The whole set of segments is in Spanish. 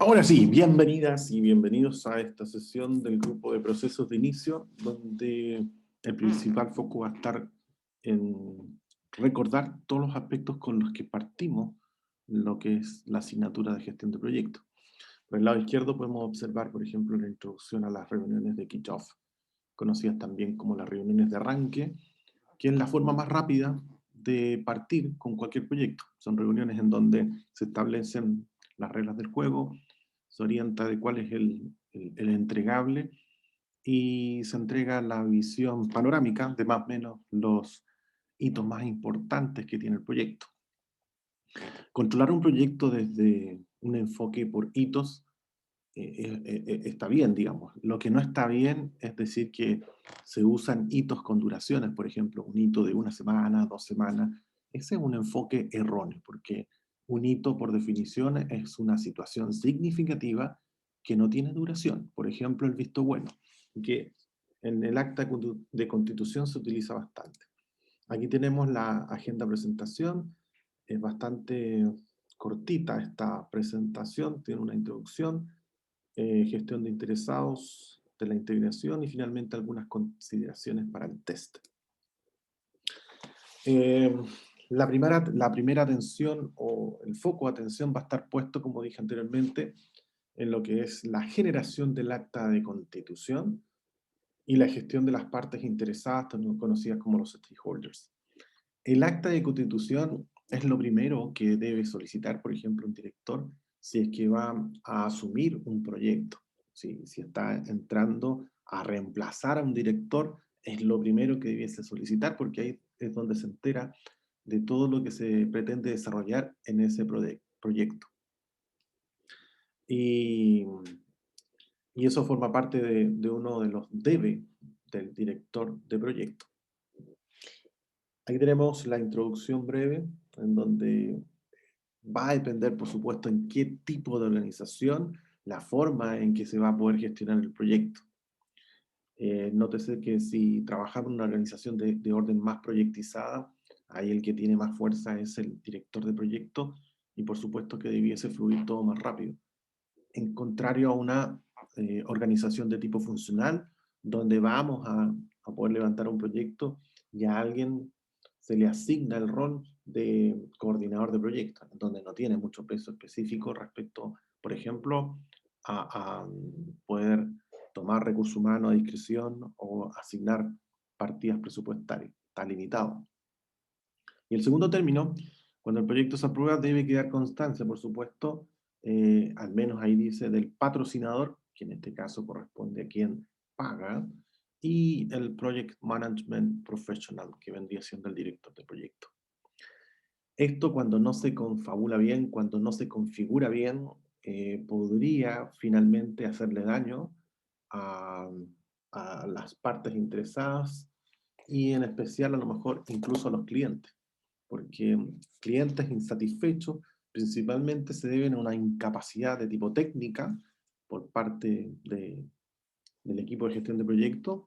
Ahora sí, bienvenidas y bienvenidos a esta sesión del grupo de procesos de inicio, donde el principal foco va a estar en recordar todos los aspectos con los que partimos lo que es la asignatura de gestión de proyectos. Por el lado izquierdo podemos observar, por ejemplo, la introducción a las reuniones de kick-off, conocidas también como las reuniones de arranque, que es la forma más rápida de partir con cualquier proyecto. Son reuniones en donde se establecen las reglas del juego, se orienta de cuál es el entregable y se entrega la visión panorámica de más o menos los hitos más importantes que tiene el proyecto. Controlar un proyecto desde un enfoque por hitos está bien, digamos. Lo que no está bien es decir que se usan hitos con duraciones, por ejemplo, un hito de 1 semana, 2 semanas. Ese es un enfoque erróneo, porque un hito, por definición, es una situación significativa que no tiene duración. Por ejemplo, el visto bueno, que en el acta de constitución se utiliza bastante. Aquí tenemos la agenda presentación, es bastante cortita esta presentación, tiene una introducción, gestión de interesados, de la integración y finalmente algunas consideraciones para el test. La primera atención o el foco de atención va a estar puesto, como dije anteriormente, en lo que es la generación del acta de constitución y la gestión de las partes interesadas, también conocidas como los stakeholders. El acta de constitución es lo primero que debe solicitar, por ejemplo, un director si es que va a asumir un proyecto. Si está entrando a reemplazar a un director, es lo primero que debiese solicitar porque ahí es donde se entera de todo lo que se pretende desarrollar en ese proyecto. Y, y eso forma parte de uno de los debe del director de proyecto. Aquí tenemos la introducción breve, en donde va a depender, por supuesto, en qué tipo de organización, la forma en que se va a poder gestionar el proyecto. Nótese que si trabajamos en una organización de orden más proyectizada, ahí el que tiene más fuerza es el director de proyecto y por supuesto que debiese fluir todo más rápido. En contrario a una organización de tipo funcional, donde vamos a poder levantar un proyecto y a alguien se le asigna el rol de coordinador de proyectos, donde no tiene mucho peso específico respecto, por ejemplo, a poder tomar recursos humanos a discreción o asignar partidas presupuestarias. Está limitado. Y el segundo término, cuando el proyecto se aprueba, debe quedar constancia, por supuesto, al menos ahí dice, del patrocinador, que en este caso corresponde a quien paga, y el Project Management Professional, que vendría siendo el director del proyecto. Esto cuando no se confabula bien, cuando no se configura bien, podría finalmente hacerle daño a, a las partes interesadas y en especial a lo mejor incluso a los clientes, porque clientes insatisfechos principalmente se deben a una incapacidad de tipo técnica por parte del equipo de gestión de proyectos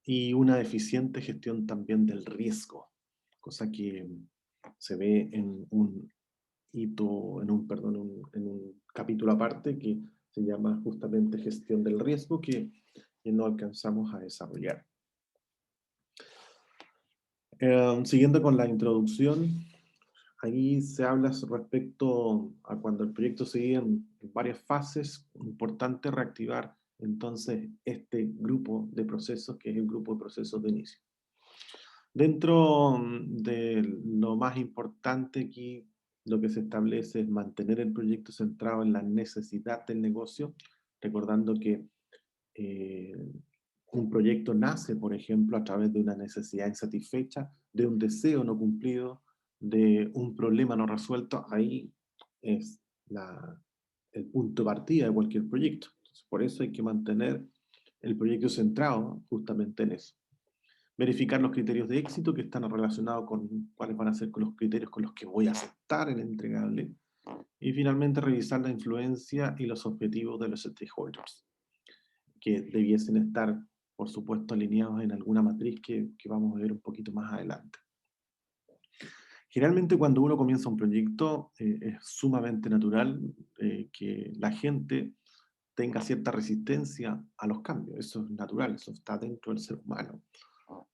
y una deficiente gestión también del riesgo, cosa que se ve en un hito, en un capítulo aparte que se llama justamente gestión del riesgo que no alcanzamos a desarrollar. Siguiendo con la introducción, ahí se habla respecto a cuando el proyecto sigue en varias fases, importante reactivar entonces este grupo de procesos que es el grupo de procesos de inicio. Dentro de lo más importante aquí, lo que se establece es mantener el proyecto centrado en la necesidad del negocio, recordando que un proyecto nace, por ejemplo, a través de una necesidad insatisfecha, de un deseo no cumplido, de un problema no resuelto. Ahí es el punto de partida de cualquier proyecto. Entonces, por eso hay que mantener el proyecto centrado justamente en eso. Verificar los criterios de éxito que están relacionados con cuáles van a ser con los criterios con los que voy a aceptar el entregable. Y finalmente revisar la influencia y los objetivos de los stakeholders, que debiesen estar, por supuesto, alineados en alguna matriz que vamos a ver un poquito más adelante. Generalmente cuando uno comienza un proyecto es sumamente natural que la gente tenga cierta resistencia a los cambios. Eso es natural, eso está dentro del ser humano.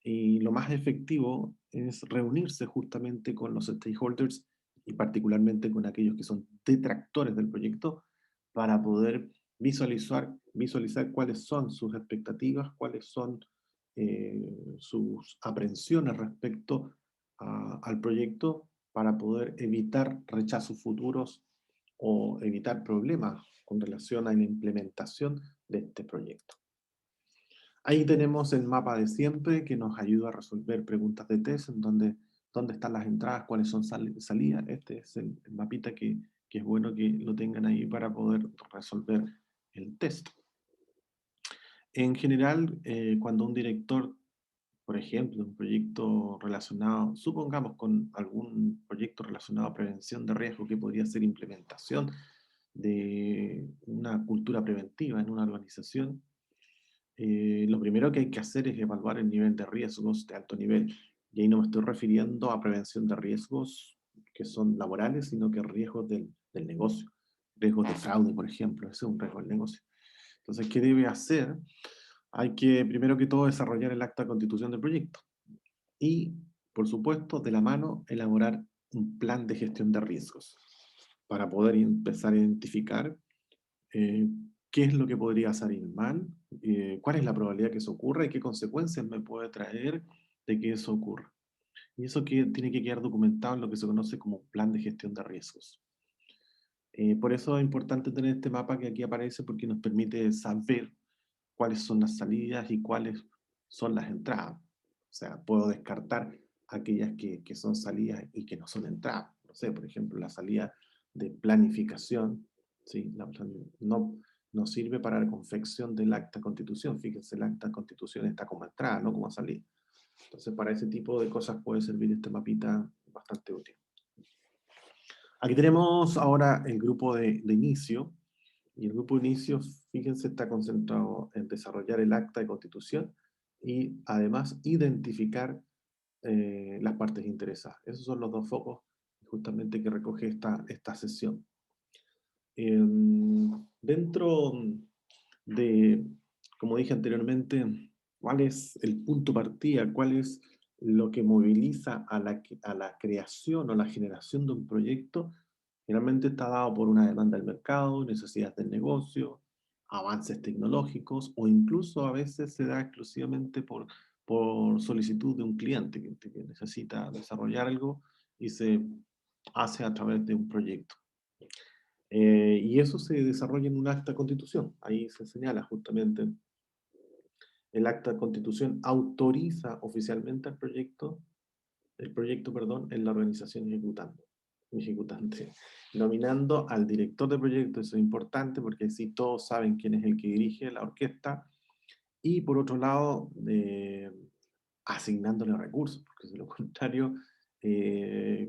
Y lo más efectivo es reunirse justamente con los stakeholders y particularmente con aquellos que son detractores del proyecto para poder visualizar cuáles son sus expectativas, cuáles son sus aprensiones respecto al proyecto para poder evitar rechazos futuros o evitar problemas con relación a la implementación de este proyecto. Ahí tenemos el mapa de siempre que nos ayuda a resolver preguntas de test, en donde dónde están las entradas, cuáles son salidas. Este es el mapita que es bueno que lo tengan ahí para poder resolver el test. En general, cuando un director, por ejemplo, un proyecto relacionado, supongamos con algún proyecto relacionado a prevención de riesgo que podría ser implementación de una cultura preventiva en una organización, lo primero que hay que hacer es evaluar el nivel de riesgos de alto nivel. Y ahí no me estoy refiriendo a prevención de riesgos que son laborales, sino que riesgos del negocio. Riesgos de fraude, por ejemplo, ese es un riesgo del negocio. Entonces, ¿qué debe hacer? Hay que, primero que todo, desarrollar el acta de constitución del proyecto. Y, por supuesto, de la mano, elaborar un plan de gestión de riesgos para poder empezar a identificar eh, qué es lo que podría salir mal, cuál es la probabilidad que eso ocurra y qué consecuencias me puede traer de que eso ocurra. Y eso tiene que quedar documentado en lo que se conoce como plan de gestión de riesgos. Por eso es importante tener este mapa que aquí aparece porque nos permite saber cuáles son las salidas y cuáles son las entradas. O sea, puedo descartar aquellas que son salidas y que no son entradas. No sé, por ejemplo, la salida de planificación, ¿sí? No sirve para la confección del acta de constitución. Fíjense, el acta de constitución está como entrada, no como salida. Entonces, para ese tipo de cosas puede servir este mapita bastante útil. Aquí tenemos ahora el grupo de inicio. Y el grupo de inicio, fíjense, está concentrado en desarrollar el acta de constitución y además identificar las partes interesadas. Esos son los dos focos justamente que recoge esta sesión. Dentro de, como dije anteriormente, cuál es el punto de partida, cuál es lo que moviliza a la creación o la generación de un proyecto, generalmente está dado por una demanda del mercado, necesidades del negocio, avances tecnológicos o incluso a veces se da exclusivamente por solicitud de un cliente que necesita desarrollar algo y se hace a través de un proyecto. Y eso se desarrolla en un acta de constitución. Ahí se señala justamente el acta de constitución autoriza oficialmente el proyecto, perdón, en la organización ejecutante, nominando al director de proyecto. Eso es importante porque así todos saben quién es el que dirige la orquesta. Y por otro lado, asignándole recursos, porque de lo contrario,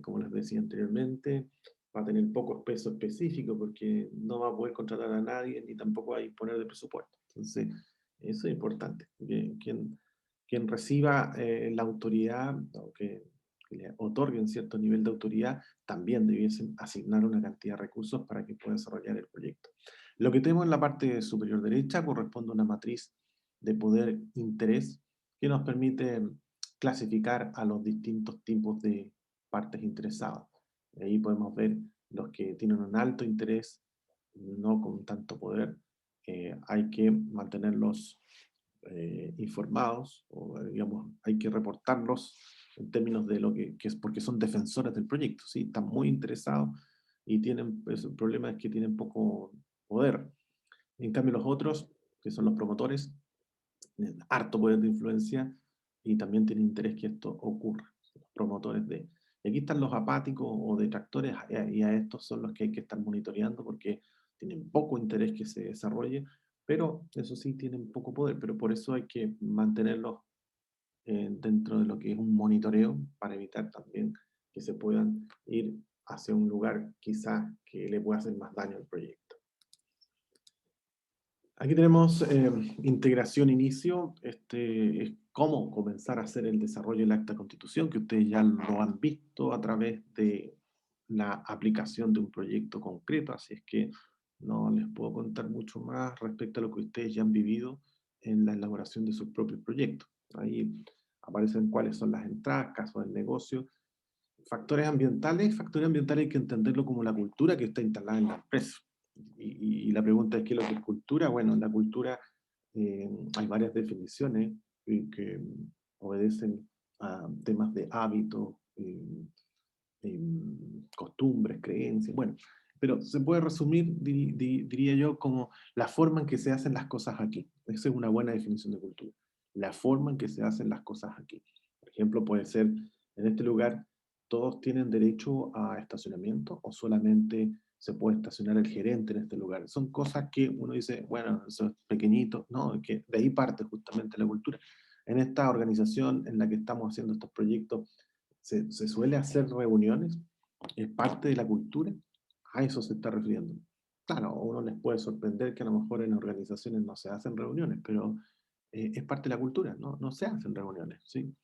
como les decía anteriormente, va a tener poco peso específico porque no va a poder contratar a nadie ni tampoco va a disponer de presupuesto. Entonces, eso es importante. Quien reciba la autoridad o que le otorguen cierto nivel de autoridad, también debiesen asignar una cantidad de recursos para que pueda desarrollar el proyecto. Lo que tenemos en la parte superior derecha corresponde a una matriz de poder-interés que nos permite clasificar a los distintos tipos de partes interesadas. Ahí podemos ver los que tienen un alto interés, no con tanto poder. Hay que mantenerlos informados, o digamos, hay que reportarlos en términos de lo que es porque son defensores del proyecto, ¿sí? Están muy interesados y tienen, pues, el problema es que tienen poco poder. En cambio, los otros, que son los promotores, tienen harto poder de influencia y también tienen interés que esto ocurra. Los promotores de... Y aquí están los apáticos o detractores, y a estos son los que hay que estar monitoreando porque tienen poco interés que se desarrolle, pero eso sí, tienen poco poder, pero por eso hay que mantenerlos dentro de lo que es un monitoreo para evitar también que se puedan ir hacia un lugar quizás que le pueda hacer más daño al proyecto. Aquí tenemos integración inicio. Este es cómo comenzar a hacer el desarrollo del acta de constitución, que ustedes ya lo han visto a través de la aplicación de un proyecto concreto, así es que no les puedo contar mucho más respecto a lo que ustedes ya han vivido en la elaboración de sus propios proyectos. Ahí aparecen cuáles son las entradas, casos del negocio. Factores ambientales hay que entenderlo como la cultura que está instalada en la empresa. Y la pregunta es, ¿qué es lo que es cultura? Bueno, la cultura hay varias definiciones que obedecen a temas de hábitos, costumbres, creencias, bueno, pero se puede resumir, diría yo, como la forma en que se hacen las cosas aquí. Esa es una buena definición de cultura. La forma en que se hacen las cosas aquí. Por ejemplo, puede ser, en este lugar, ¿todos tienen derecho a estacionamiento o solamente se puede estacionar el gerente en este lugar? Son cosas que uno dice, bueno, eso es pequeñito, no, que de ahí parte justamente la cultura. En esta organización en la que estamos haciendo estos proyectos, se suele hacer reuniones, es parte de la cultura, a eso se está refiriendo. Claro, a uno les puede sorprender que a lo mejor en organizaciones no se hacen reuniones, pero es parte de la cultura, ¿no? No se hacen reuniones, ¿sí?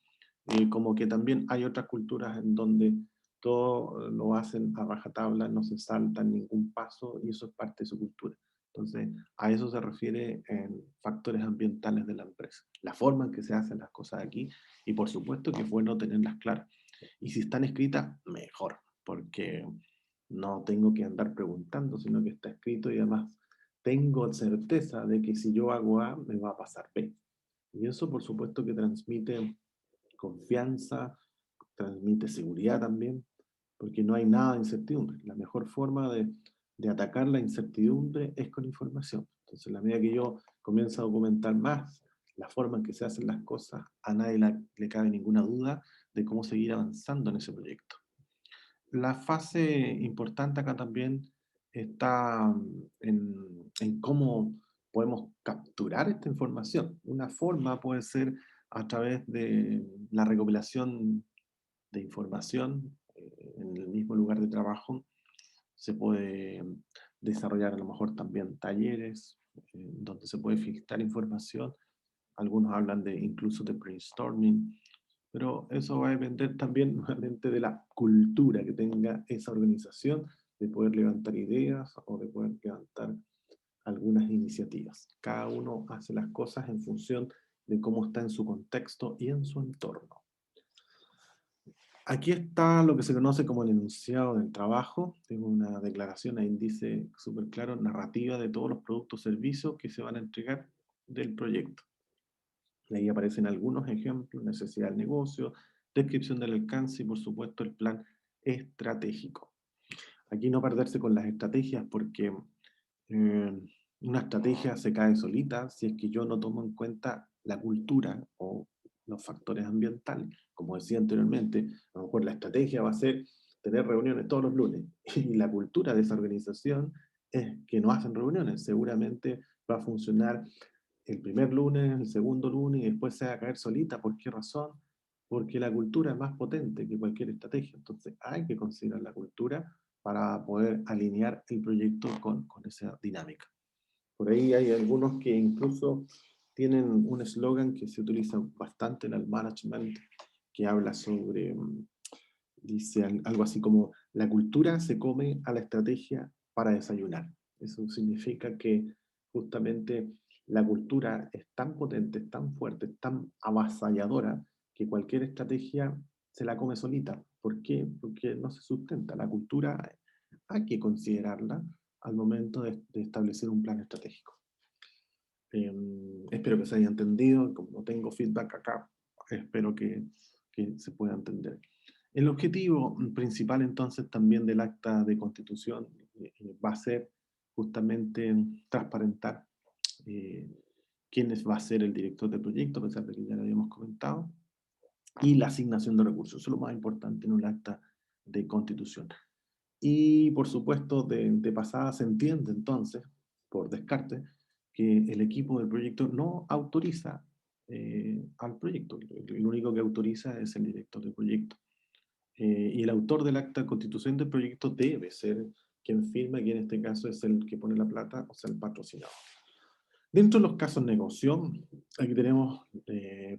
Como que también hay otras culturas en donde todo lo hacen a rajatabla, no se saltan ningún paso y eso es parte de su cultura. Entonces, a eso se refiere en factores ambientales de la empresa. La forma en que se hacen las cosas aquí y por supuesto que es bueno tenerlas claras. Y si están escritas, mejor, porque no tengo que andar preguntando, sino que está escrito y además tengo certeza de que si yo hago A, me va a pasar B. Y eso por supuesto que transmite confianza, transmite seguridad también, porque no hay nada de incertidumbre. La mejor forma de atacar la incertidumbre es con información. Entonces, a la medida que yo comienzo a documentar más la forma en que se hacen las cosas, a nadie le cabe ninguna duda de cómo seguir avanzando en ese proyecto. La fase importante acá también está en cómo podemos capturar esta información. Una forma puede ser a través de la recopilación de información en el mismo lugar de trabajo. Se puede desarrollar a lo mejor también talleres donde se puede filtrar información. Algunos hablan de incluso de brainstorming, pero eso va a depender también nuevamente de la cultura que tenga esa organización, de poder levantar ideas o de poder levantar algunas iniciativas. Cada uno hace las cosas en función de cómo está en su contexto y en su entorno. Aquí está lo que se conoce como el enunciado del trabajo. Tengo una declaración, ahí dice súper claro, narrativa de todos los productos o servicios que se van a entregar del proyecto. Y ahí aparecen algunos ejemplos, necesidad del negocio, descripción del alcance y por supuesto el plan estratégico. Aquí no perderse con las estrategias porque eh, una estrategia se cae solita si es que yo no tomo en cuenta la cultura o los factores ambientales. Como decía anteriormente, a lo mejor la estrategia va a ser tener reuniones todos los lunes y la cultura de esa organización es que no hacen reuniones. Seguramente va a funcionar el primer lunes, el segundo lunes y después se va a caer solita. ¿Por qué razón? Porque la cultura es más potente que cualquier estrategia. Entonces hay que considerar la cultura para poder alinear el proyecto con esa dinámica. Por ahí hay algunos que incluso tienen un eslogan que se utiliza bastante en el management, que habla sobre, dice algo así como, la cultura se come a la estrategia para desayunar. Eso significa que justamente la cultura es tan potente, es tan fuerte, es tan avasalladora, que cualquier estrategia se la come solita. ¿Por qué? Porque no se sustenta. La cultura hay que considerarla al momento de establecer un plan estratégico. Espero que se haya entendido. Como no tengo feedback acá, espero que se pueda entender. El objetivo principal entonces también del acta de constitución va a ser justamente transparentar eh, quién va a ser el director del proyecto, a pesar de que ya lo habíamos comentado, y la asignación de recursos. Eso es lo más importante en un acta de constitución. Y por supuesto, de pasada se entiende entonces, por descarte, que el equipo del proyecto no autoriza al proyecto. El único que autoriza es el director del proyecto. Y el autor del acta de constitución del proyecto debe ser quien firma, y en este caso es el que pone la plata, o sea, el patrocinador. Dentro de los casos de negocio, aquí tenemos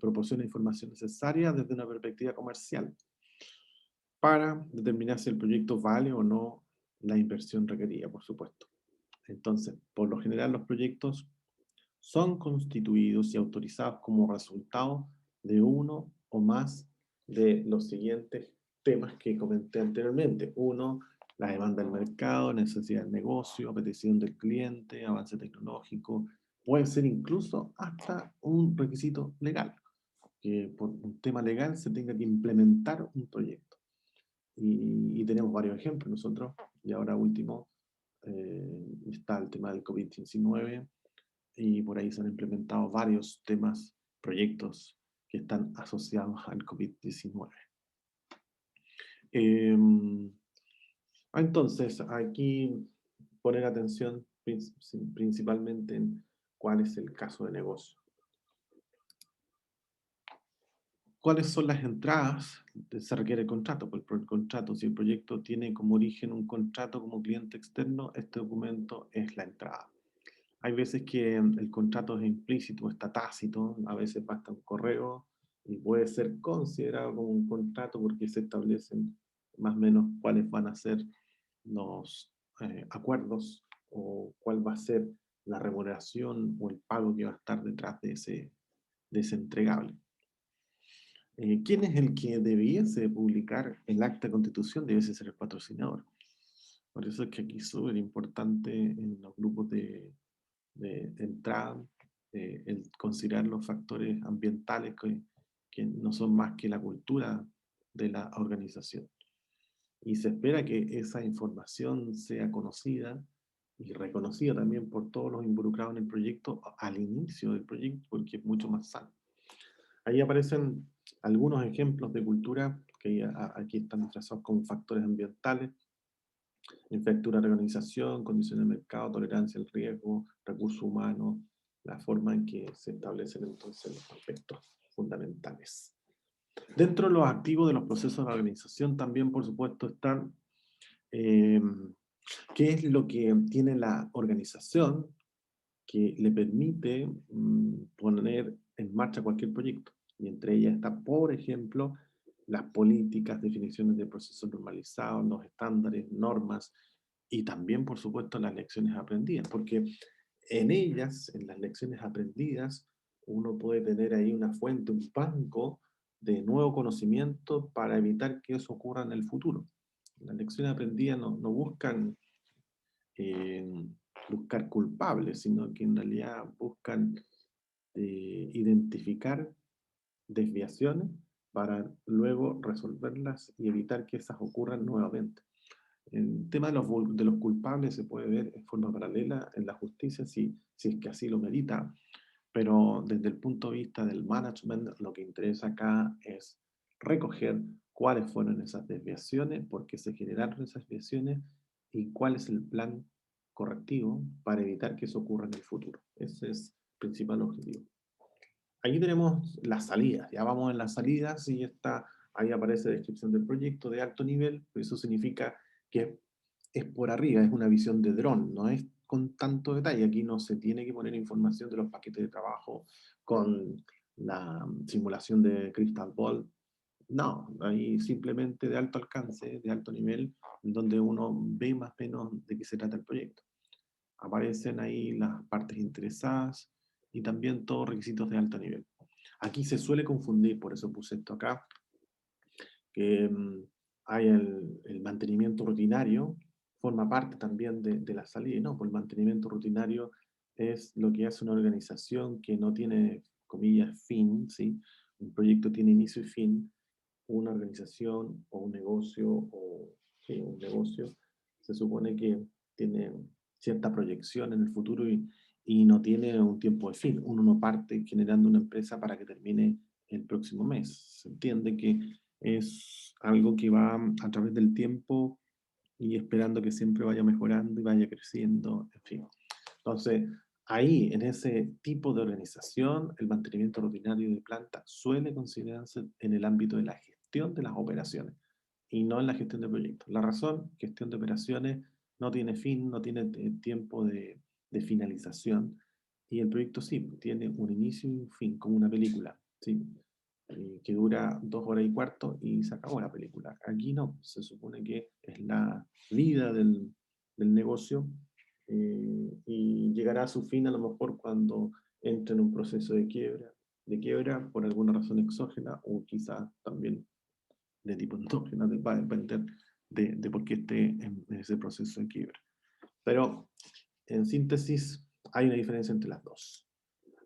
proporciona información necesaria desde una perspectiva comercial para determinar si el proyecto vale o no la inversión requerida, por supuesto. Entonces, por lo general, los proyectos son constituidos y autorizados como resultado de uno o más de los siguientes temas que comenté anteriormente. Uno, la demanda del mercado, necesidad del negocio, petición del cliente, avance tecnológico. Puede ser incluso hasta un requisito legal, que por un tema legal se tenga que implementar un proyecto. Y tenemos varios ejemplos nosotros. Y ahora último, está el tema del COVID-19 y por ahí se han implementado varios temas, proyectos que están asociados al COVID-19. Entonces, aquí poner atención principalmente en cuál es el caso de negocio. ¿Cuáles son las entradas? Se requiere el contrato. Pues por el contrato, si el proyecto tiene como origen un contrato como cliente externo, este documento es la entrada. Hay veces que el contrato es implícito, está tácito, a veces basta un correo y puede ser considerado como un contrato porque se establecen más o menos cuáles van a ser los acuerdos o cuál va a ser la remuneración o el pago que va a estar detrás de ese entregable. ¿Quién es el que debiese publicar el acta de constitución? Debiese ser el patrocinador. Por eso es que aquí es súper importante en los grupos de entrada el considerar los factores ambientales que no son más que la cultura de la organización. Y se espera que esa información sea conocida y reconocida también por todos los involucrados en el proyecto al inicio del proyecto, porque es mucho más sano. Ahí aparecen algunos ejemplos de cultura que aquí están trazados como factores ambientales: infraestructura de organización, condiciones de mercado, tolerancia al riesgo, recursos humanos, la forma en que se establecen entonces los aspectos fundamentales. Dentro de los activos de los procesos de organización también, por supuesto, están eh, qué es lo que tiene la organización que le permite poner en marcha cualquier proyecto. Y entre ellas está, por ejemplo, las políticas, definiciones de procesos normalizados, los estándares, normas y también, por supuesto, las lecciones aprendidas, porque en ellas, en las lecciones aprendidas, uno puede tener ahí una fuente, un banco de nuevo conocimiento para evitar que eso ocurra en el futuro. Las lecciones aprendidas no buscan buscar culpables, sino que en realidad buscan identificar desviaciones para luego resolverlas y evitar que esas ocurran nuevamente. El tema de los culpables se puede ver en forma paralela en la justicia si es que así lo medita, pero desde el punto de vista del management, lo que interesa acá es recoger cuáles fueron esas desviaciones, por qué se generaron esas desviaciones y cuál es el plan correctivo para evitar que eso ocurra en el futuro. Ese es el principal objetivo. Aquí tenemos las salidas. Ya vamos en las salidas y ahí aparece descripción del proyecto de alto nivel. Eso significa que es por arriba, es una visión de dron, no es con tanto detalle. Aquí no se tiene que poner información de los paquetes de trabajo con la simulación de Crystal Ball. No, ahí simplemente de alto alcance, de alto nivel, donde uno ve más o menos de qué se trata el proyecto. Aparecen ahí las partes interesadas y también todos requisitos de alto nivel. Aquí se suele confundir, por eso puse esto acá, que hay el mantenimiento rutinario, forma parte también de la salida, ¿no? Por el mantenimiento rutinario es lo que hace una organización que no tiene, comillas, fin, ¿sí? Un proyecto tiene inicio y fin. Una organización o un negocio, o sí, un negocio, se supone que tiene cierta proyección en el futuro y no tiene un tiempo de fin. Uno no parte generando una empresa para que termine el próximo mes. Se entiende que es algo que va a través del tiempo y esperando que siempre vaya mejorando y vaya creciendo, en fin. Entonces, ahí, en ese tipo de organización, el mantenimiento rutinario de planta suele considerarse en el ámbito de la gestión de las operaciones y no en la gestión de proyectos. La razón, gestión de operaciones no tiene fin, no tiene tiempo de finalización Y el proyecto sí, tiene un inicio y un fin, como una película, ¿sí? Que dura 2 horas y cuarto y se acabó la película. Aquí no, se supone que es la vida del negocio y llegará a su fin a lo mejor cuando entre en un proceso de quiebra por alguna razón exógena o quizás también de tipo endógena, va a depender de por qué esté en ese proceso de quiebra. Pero en síntesis, hay una diferencia entre las dos.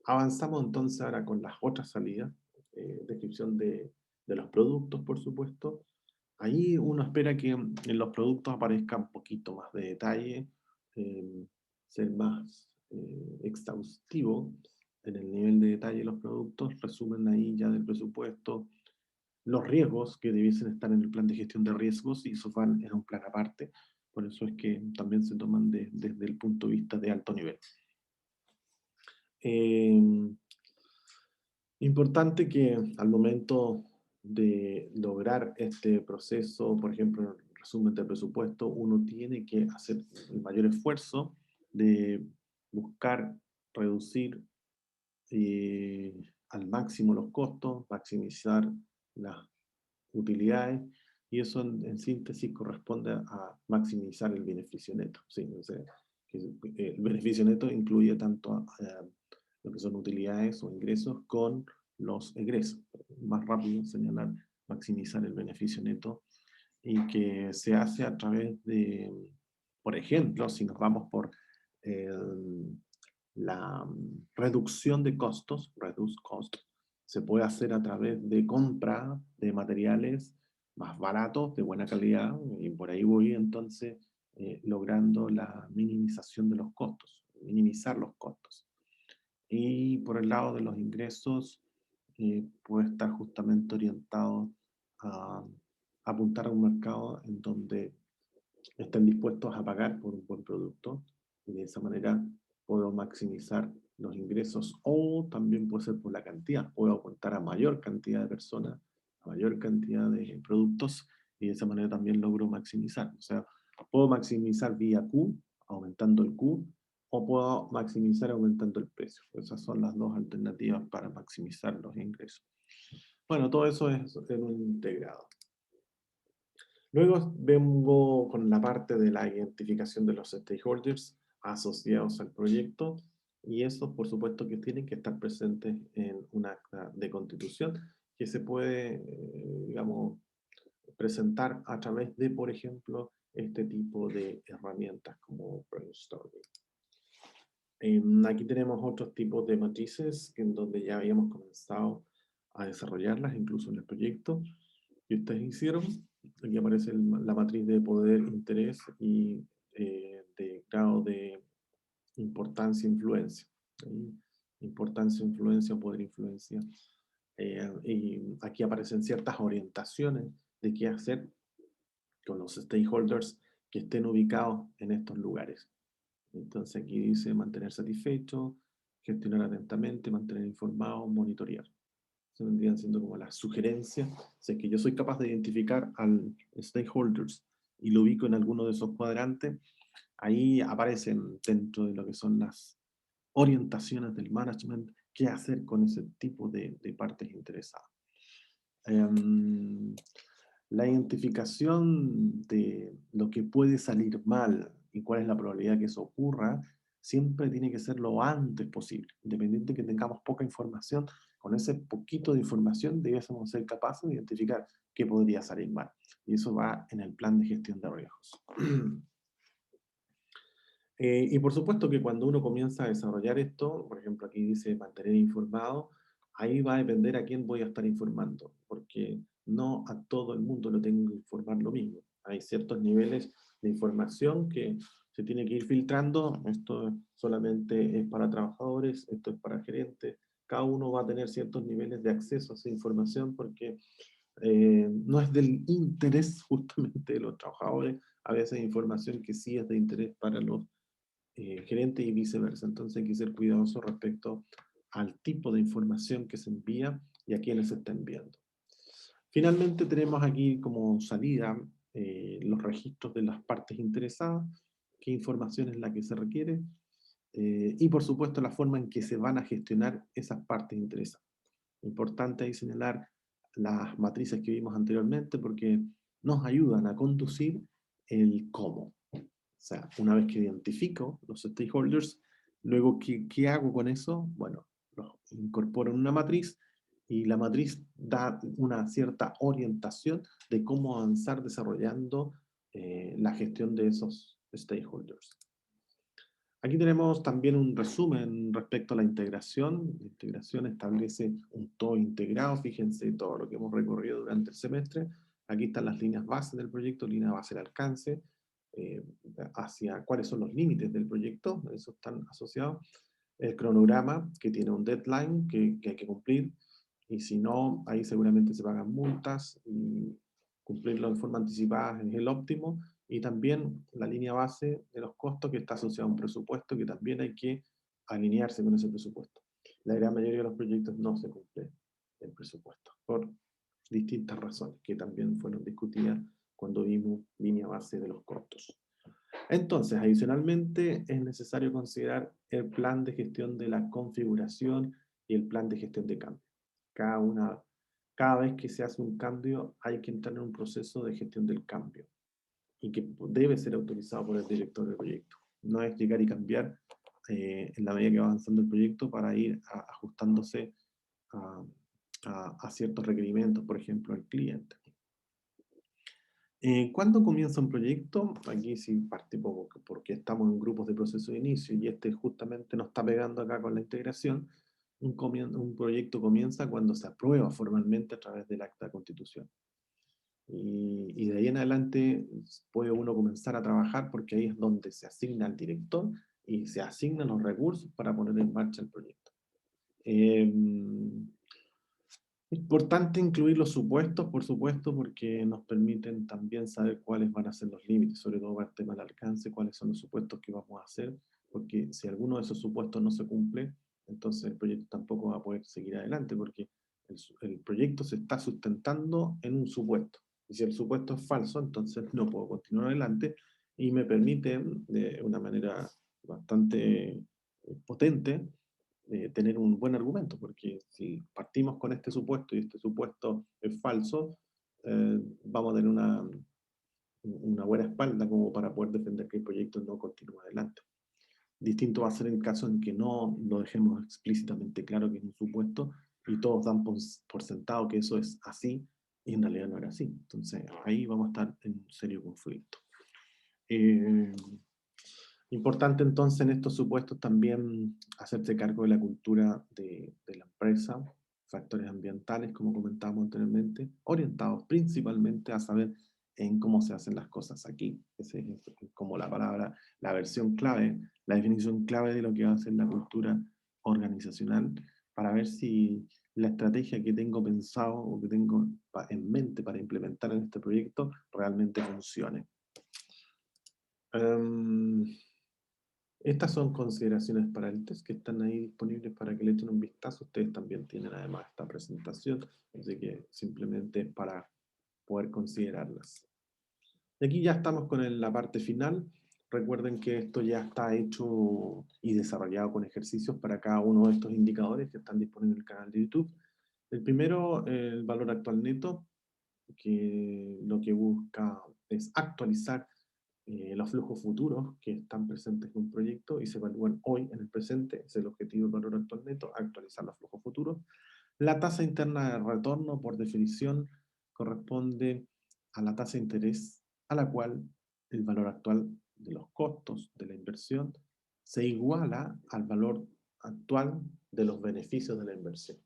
Avanzamos entonces ahora con las otras salidas, descripción de los productos, por supuesto. Ahí uno espera que en los productos aparezca un poquito más de detalle, eh, ser más exhaustivo en el nivel de detalle de los productos, resumen ahí ya del presupuesto, los riesgos que debiesen estar en el plan de gestión de riesgos y eso van en un plan aparte, por eso es que también se toman desde el punto de vista de alto nivel. Eh, Importante que al momento de lograr este proceso, por ejemplo, en resumen de presupuesto, uno tiene que hacer el mayor esfuerzo de buscar reducir al máximo los costos, maximizar las utilidades, y eso en síntesis corresponde a maximizar el beneficio neto. Sí, o sea, que el beneficio neto incluye tanto lo que son utilidades o ingresos con los egresos. Más rápido señalar maximizar el beneficio neto y que se hace a través de, por ejemplo, si nos vamos por la reducción de costos, reduce cost, se puede hacer a través de compra de materiales más baratos, de buena calidad, y por ahí voy entonces logrando la minimización de los costos, minimizar los costos. Y por el lado de los ingresos, puede estar justamente orientado a apuntar a un mercado en donde estén dispuestos a pagar por un buen producto y de esa manera puedo maximizar los ingresos o también puede ser por la cantidad, puedo apuntar a mayor cantidad de personas, a mayor cantidad de productos y de esa manera también logro maximizar. O sea, puedo maximizar vía Q, aumentando el Q, o puedo maximizar aumentando el precio. Esas son las dos alternativas para maximizar los ingresos. Bueno, todo eso es en un integrado. Luego vengo con la parte de la identificación de los stakeholders asociados al proyecto y eso por supuesto que tienen que estar presentes en un acta de constitución que se puede, digamos, presentar a través de, por ejemplo, este tipo de herramientas como brainstorming. Aquí tenemos otros tipos de matrices en donde ya habíamos comenzado a desarrollarlas, incluso en el proyecto que ustedes hicieron. Aquí aparece la matriz de poder, interés y de grado de importancia e influencia. ¿Sí? Importancia, influencia, poder, influencia. Y aquí aparecen ciertas orientaciones de qué hacer con los stakeholders que estén ubicados en estos lugares. Entonces aquí dice mantener satisfecho, gestionar atentamente, mantener informado, monitorear. Se vendrían siendo como las sugerencias. Si es que yo soy capaz de identificar al stakeholders y lo ubico en alguno de esos cuadrantes, ahí aparecen dentro de lo que son las orientaciones del management, qué hacer con ese tipo de partes interesadas. Um, la identificación de lo que puede salir mal y cuál es la probabilidad que eso ocurra, siempre tiene que ser lo antes posible. Independiente de que tengamos poca información, con ese poquito de información debiésemos ser capaces de identificar qué podría salir mal. Y eso va en el plan de gestión de riesgos. Y por supuesto que cuando uno comienza a desarrollar esto, por ejemplo aquí dice mantener informado, ahí va a depender a quién voy a estar informando, porque no a todo el mundo lo tengo que informar lo mismo. Hay ciertos niveles de información que se tiene que ir filtrando, esto solamente es para trabajadores, esto es para gerentes, cada uno va a tener ciertos niveles de acceso a esa información porque no es del interés justamente de los trabajadores, a veces hay información que sí es de interés para los gerente y viceversa. Entonces hay que ser cuidadoso respecto al tipo de información que se envía y a quiénes se está enviando. Finalmente tenemos aquí como salida los registros de las partes interesadas, qué información es la que se requiere, y por supuesto la forma en que se van a gestionar esas partes interesadas. Importante ahí señalar las matrices que vimos anteriormente porque nos ayudan a conducir el cómo. O sea, una vez que identifico los stakeholders, luego, ¿qué hago con eso? Bueno, los incorporo en una matriz y la matriz da una cierta orientación de cómo avanzar desarrollando la gestión de esos stakeholders. Aquí tenemos también un resumen respecto a la integración. La integración establece un todo integrado, fíjense todo lo que hemos recorrido durante el semestre. Aquí están las líneas base del proyecto, línea base del alcance, eh, hacia cuáles son los límites del proyecto, eso están asociados. El cronograma, que tiene un deadline que hay que cumplir, y si no, ahí seguramente se pagan multas, y cumplirlo en forma anticipada es el óptimo, y también la línea base de los costos que está asociada a un presupuesto que también hay que alinearse con ese presupuesto. La gran mayoría de los proyectos no se cumple el presupuesto por distintas razones que también fueron discutidas cuando vimos línea base de los costos. Entonces, adicionalmente, es necesario considerar el plan de gestión de la configuración y el plan de gestión de cambio. Cada vez que se hace un cambio, hay que entrar en un proceso de gestión del cambio y que debe ser autorizado por el director del proyecto. No es llegar y cambiar en la medida que va avanzando el proyecto para ir ajustándose a, a ciertos requerimientos, por ejemplo, al cliente. ¿Cuándo comienza un proyecto? Aquí sí parte poco, porque estamos en grupos de proceso de inicio y este justamente nos está pegando acá con la integración. Un proyecto comienza cuando se aprueba formalmente a través del acta de constitución. Y de ahí en adelante puede uno comenzar a trabajar porque ahí es donde se asigna al director y se asignan los recursos para poner en marcha el proyecto. Importante incluir los supuestos, por supuesto, porque nos permiten también saber cuáles van a ser los límites, sobre todo para el tema del alcance, cuáles son los supuestos que vamos a hacer, porque si alguno de esos supuestos no se cumple, entonces el proyecto tampoco va a poder seguir adelante, porque el proyecto se está sustentando en un supuesto. Y si el supuesto es falso, entonces no puedo continuar adelante y me permite, de una manera bastante potente, tener un buen argumento, porque si partimos con este supuesto y este supuesto es falso, vamos a tener una buena espalda como para poder defender que el proyecto no continúe adelante. Distinto va a ser el caso en que no lo dejemos explícitamente claro que es un supuesto y todos dan por sentado que eso es así y en realidad no era así. Entonces ahí vamos a estar en un serio conflicto. Importante entonces en estos supuestos también hacerse cargo de la cultura de la empresa, factores ambientales, como comentábamos anteriormente, orientados principalmente a saber en cómo se hacen las cosas aquí. Esa es como la palabra, la versión clave, la definición clave de lo que va a ser la cultura organizacional, para ver si la estrategia que tengo pensado o que tengo en mente para implementar en este proyecto realmente funcione. Estas son consideraciones para el test que están ahí disponibles para que le echen un vistazo. Ustedes también tienen además esta presentación, así que simplemente para poder considerarlas. Y aquí ya estamos con la parte final. Recuerden que esto ya está hecho y desarrollado con ejercicios para cada uno de estos indicadores que están disponibles en el canal de YouTube. El primero, el valor actual neto, que lo que busca es actualizar los flujos futuros que están presentes en un proyecto y se evalúan hoy en el presente, es el objetivo del valor actual neto, actualizar los flujos futuros. La tasa interna de retorno, por definición, corresponde a la tasa de interés a la cual el valor actual de los costos de la inversión se iguala al valor actual de los beneficios de la inversión.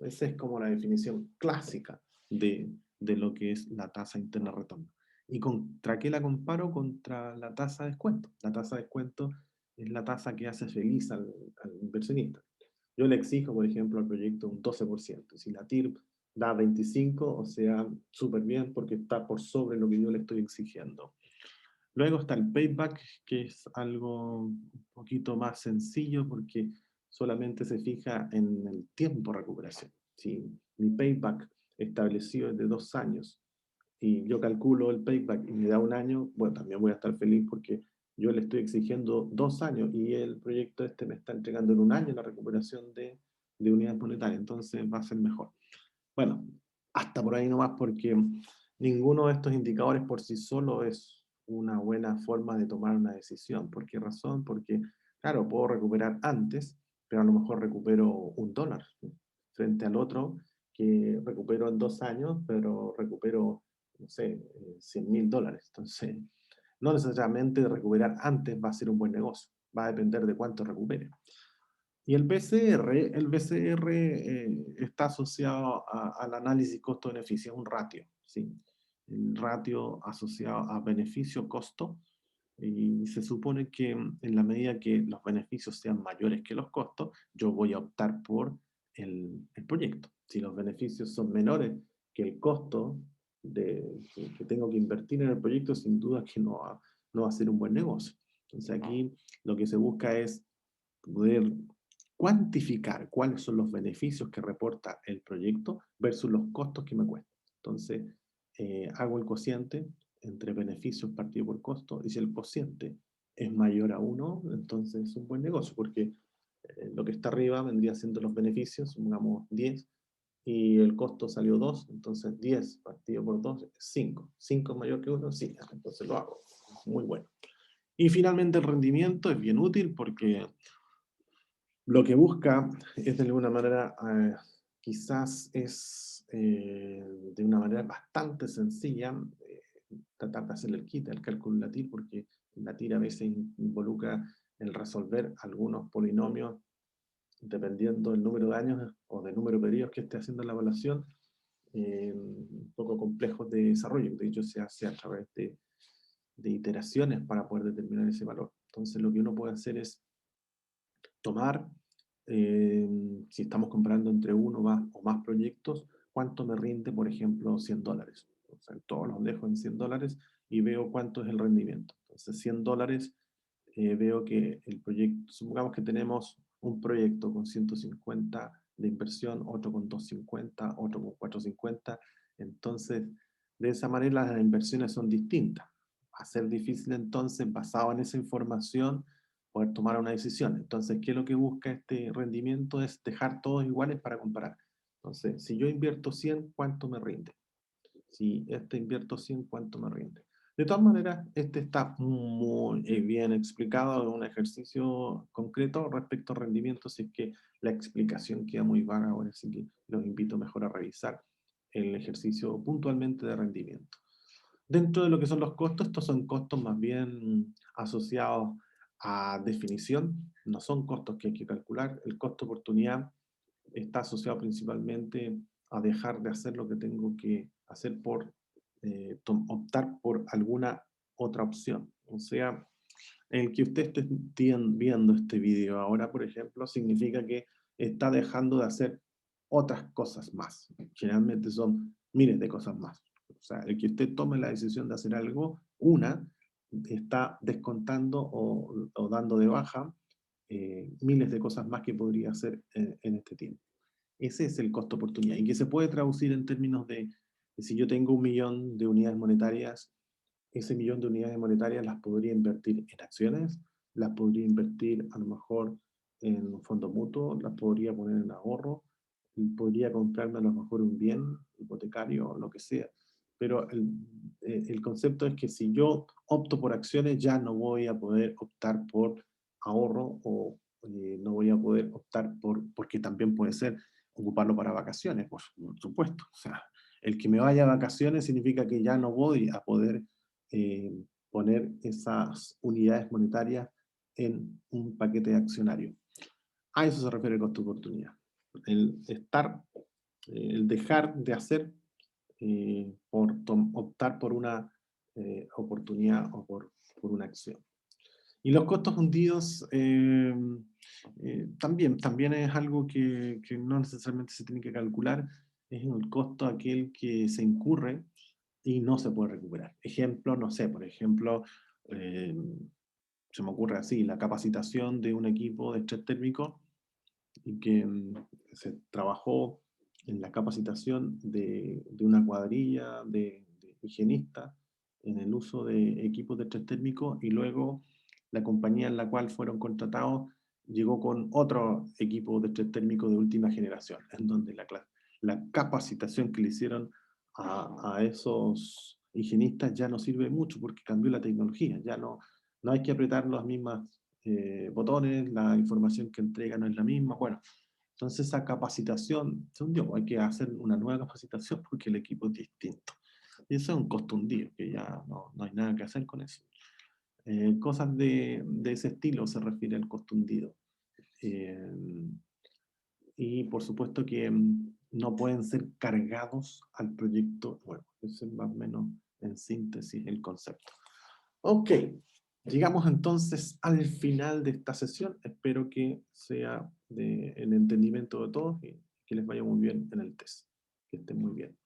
Esa es como la definición clásica de lo que es la tasa interna de retorno. ¿Y contra qué la comparo? Contra la tasa de descuento. La tasa de descuento es la tasa que hace feliz al inversionista. Yo le exijo, por ejemplo, al proyecto un 12%. Si la TIRP da 25%, o sea, súper bien porque está por sobre lo que yo le estoy exigiendo. Luego está el payback, que es algo un poquito más sencillo porque solamente se fija en el tiempo de recuperación. Si mi payback establecido es de 2 años y yo calculo el payback y me da 1 año, bueno, también voy a estar feliz porque yo le estoy exigiendo 2 años y el proyecto este me está entregando en un año la recuperación de unidades monetarias, entonces va a ser mejor. Bueno, hasta por ahí nomás porque ninguno de estos indicadores por sí solo es una buena forma de tomar una decisión. ¿Por qué razón? Porque, claro, puedo recuperar antes, pero a lo mejor recupero $1, ¿no? Frente al otro que recupero en 2 años, pero recupero, no sé, $100.000. Entonces, no necesariamente recuperar antes va a ser un buen negocio, va a depender de cuánto recupere. Y el BCR está asociado al análisis costo-beneficio, es un ratio, ¿sí? El ratio asociado a beneficio-costo, y se supone que en la medida que los beneficios sean mayores que los costos, yo voy a optar por el proyecto. Si los beneficios son menores que el costo que tengo que invertir en el proyecto, sin duda que no va a ser un buen negocio. Entonces aquí lo que se busca es poder cuantificar cuáles son los beneficios que reporta el proyecto versus los costos que me cuesta. Entonces, hago el cociente entre beneficios partido por costo, y si el cociente es mayor a 1, entonces es un buen negocio, porque lo que está arriba vendría siendo los beneficios, supongamos 10, y el costo salió 2, entonces 10 partido por 2 es 5. 5 es mayor que 1, sí, entonces lo hago. Muy bueno. Y finalmente el rendimiento es bien útil porque lo que busca es de alguna manera, quizás es de una manera bastante sencilla, tratar de hacer el kit, el cálculo de la TIR, porque la TIR a veces involucra el resolver algunos polinomios dependiendo del número de años o del número de periodos que esté haciendo la evaluación, un poco complejos de desarrollo. De hecho, se hace a través de iteraciones para poder determinar ese valor. Entonces, lo que uno puede hacer es tomar, si estamos comparando entre uno o más proyectos, cuánto me rinde, por ejemplo, $100. O sea, todos los dejo en $100 y veo cuánto es el rendimiento. Entonces, $100, veo que el proyecto, supongamos que tenemos un proyecto con 150 de inversión, otro con 250, otro con 450. Entonces, de esa manera las inversiones son distintas. Va a ser difícil entonces, basado en esa información, poder tomar una decisión. Entonces, ¿qué es lo que busca este rendimiento? Es dejar todos iguales para comparar. Entonces, si yo invierto 100, ¿cuánto me rinde? Si este invierto 100, ¿cuánto me rinde? De todas maneras, este está muy bien explicado en un ejercicio concreto respecto a rendimiento, si es que la explicación queda muy vaga ahora, así que los invito mejor a revisar el ejercicio puntualmente de rendimiento. Dentro de lo que son los costos, estos son costos más bien asociados a definición, no son costos que hay que calcular. El costo oportunidad está asociado principalmente a dejar de hacer lo que tengo que hacer por optar por alguna otra opción. O sea, el que usted esté viendo este video ahora, por ejemplo, significa que está dejando de hacer otras cosas más. Generalmente son miles de cosas más. O sea, el que usted tome la decisión de hacer algo, está descontando o dando de baja miles de cosas más que podría hacer en este tiempo. Ese es el costo oportunidad y que se puede traducir en términos de si yo tengo 1 millón de unidades monetarias, ese millón de unidades monetarias las podría invertir en acciones, las podría invertir a lo mejor en un fondo mutuo, las podría poner en ahorro, podría comprarme a lo mejor un bien hipotecario, lo que sea. Pero el concepto es que si yo opto por acciones, ya no voy a poder optar por ahorro o no voy a poder optar porque también puede ser ocuparlo para vacaciones, por supuesto. O sea, el que me vaya a vacaciones significa que ya no voy a poder eh, poner esas unidades monetarias en un paquete de accionario. A eso se refiere el costo de oportunidad. El el dejar de hacer por optar por una oportunidad o por una acción. Y los costos hundidos también es algo que no necesariamente se tiene que calcular, es el costo aquel que se incurre y no se puede recuperar. Ejemplo, no sé, por ejemplo, eh, se me ocurre así, la capacitación de un equipo de estrés térmico y que se trabajó en la capacitación de una cuadrilla de higienistas en el uso de equipos de estrés térmico y luego la compañía en la cual fueron contratados llegó con otro equipo de estrés térmico de última generación, en donde la capacitación que le hicieron a esos higienistas ya no sirve mucho porque cambió la tecnología, ya no hay que apretar los mismos botones, la información que entrega no es la misma, bueno, entonces esa capacitación se hundió, hay que hacer una nueva capacitación porque el equipo es distinto. Y eso es un costo hundido, que ya no hay nada que hacer con eso. Cosas de ese estilo se refiere al costo hundido. Eh, y por supuesto que no pueden ser cargados al proyecto nuevo. Ese es más o menos en síntesis el concepto. Ok, llegamos entonces al final de esta sesión. Espero que sea el entendimiento de todos y que les vaya muy bien en el test. Que estén muy bien.